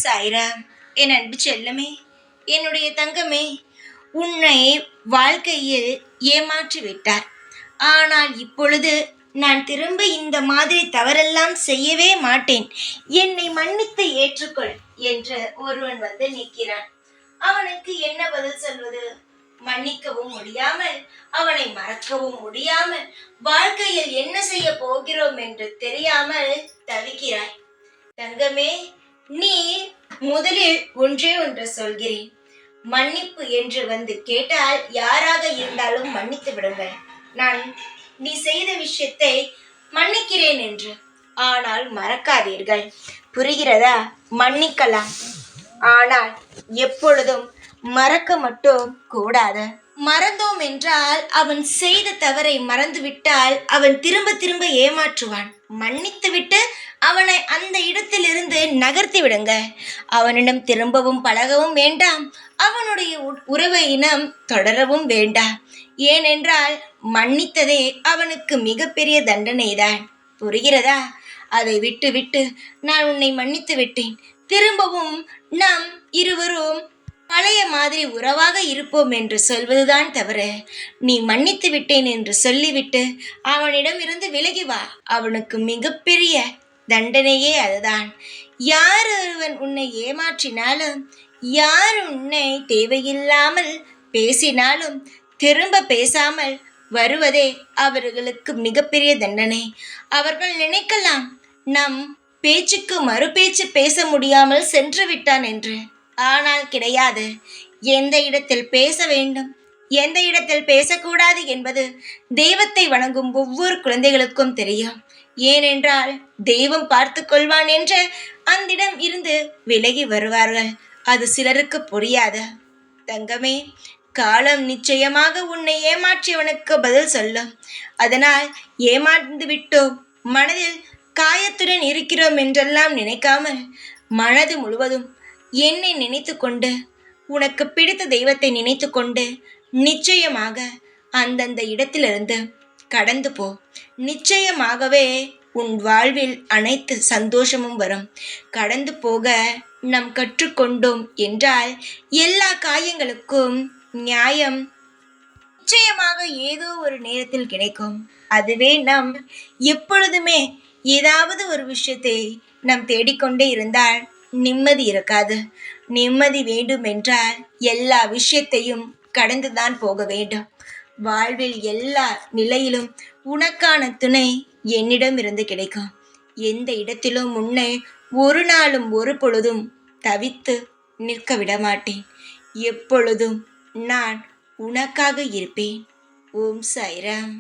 சாய்ராம். என் அன்பு செல்லமே, என்னுடைய தங்கமே, உன்னை வாழ்க்கையில் ஏமாற்றி விட்டார். ஆனால் இப்பொழுது நான் திரும்ப இந்த மாதிரி தவறெல்லாம் செய்யவே மாட்டேன், என்னை மன்னித்து ஏற்றுக்கொள் என்று ஒருவன் வந்து நிற்கிறான். அவனுக்கு என்ன பதில் சொல்வது? மன்னிக்கவும் முடியாமல், அவனை மறக்கவும் முடியாமல், வாழ்க்கையில் என்ன செய்ய போகிறோம் என்று தெரியாமல் தவிக்கிறாய். தங்கமே, நீ முதலில் ஒன்று சொல்கிறேன். மன்னிப்பு என்று வந்து கேட்டால் யாராக இருந்தாலும் மன்னித்து விடுங்கள். நான் நீ செய்த விஷயத்தை மன்னிக்கிறேன் என்று. ஆனால் மறக்காதீர்கள். புரிகிறதா? மன்னிக்கலாம், ஆனால் எப்பொழுதும் மறக்க மட்டும் கூடாது. மறந்தோம் என்றால் அவன் செய்த தவறை மறந்துவிட்டால் அவன் திரும்ப திரும்ப ஏமாற்றுவான். மன்னித்து விட்டு அவனை அந்த இடத்திலிருந்து நகர்த்தி விடுங்க. அவனிடம் திரும்பவும் பழகவும் வேண்டாம், அவனுடைய உறவை இனம் தொடரவும் வேண்டாம். ஏனென்றால் மன்னித்ததே அவனுக்கு மிகப்பெரிய தண்டனைதான். புரிகிறதா? அதை விட்டு விட்டு நான் உன்னை மன்னித்து விட்டேன், திரும்பவும் நாம் இருவரும் பழைய மாதிரி உறவாக இருப்போம் என்று சொல்வதுதான் தவறு. நீ மன்னித்து விட்டேன் என்று சொல்லிவிட்டு அவனிடம் இருந்து விலகி வா. அவனுக்கு மிகப்பெரிய தண்டனையே அதுதான். யார் ஒருவன் உன்னை ஏமாற்றினாலும், யார் உன்னை தேவையில்லாமல் பேசினாலும் திரும்ப பேசாமல் வருவதே அவர்களுக்கு மிகப்பெரிய தண்டனை. அவர்கள் நினைக்கலாம் நம் பேச்சுக்கு மறுபேச்சு பேச முடியாமல் சென்று விட்டான் என்று. ஆனால் கிடையாது. எந்த இடத்தில் பேச வேண்டும், எந்த இடத்தில் பேசக்கூடாது என்பது தெய்வத்தை வணங்கும் ஒவ்வொரு குழந்தைகளுக்கும் தெரியும். ஏனென்றால் தெய்வம் பார்த்து கொள்வான் என்று அந்திடம் இருந்து விலகி வருவார்கள். அது சிலருக்கு புரியாது. தங்கமே, காலம் நிச்சயமாக உன்னை ஏமாற்றியவனுக்கு பதில் சொல்லும். அதனால் ஏமாந்து விட்டோம், மனதில் காயத்துடன் இருக்கிறோம் என்றெல்லாம் நினைக்காமல் மனது முழுவதும் என்னை நினைத்து கொண்டு, உனக்கு பிடித்த தெய்வத்தை நினைத்து கொண்டு நிச்சயமாக அந்தந்த இடத்திலிருந்து கடந்து போ. நிச்சயமாகவே உன் வாழ்வில் அனைத்து சந்தோஷமும் வரும். கடந்து போக நாம் கற்றுக்கொண்டோம் என்றால் எல்லா காயங்களுக்கும் நியாயம் நிச்சயமாக ஏதோ ஒரு நேரத்தில் கிடைக்கும். அதுவே நாம் எப்பொழுதுமே ஏதாவது ஒரு விஷயத்தை நாம் தேடிக்கொண்டே இருந்தால் நிம்மதி இருக்காது. நிம்மதி வேண்டும் என்றால் எல்லா விஷயத்தையும் கடந்துதான் போக வேண்டும். வாழ்வில் எல்லா நிலையிலும் உனக்கான துணை என்னிடம் இருந்து கிடைக்கும். எந்த இடத்திலும் உன்னை ஒரு நாளும் ஒரு பொழுதும் தவித்து நிற்க விடமாட்டேன். எப்பொழுதும் நான் உனக்காக இருப்பேன். ஓம் சாய்ராம்.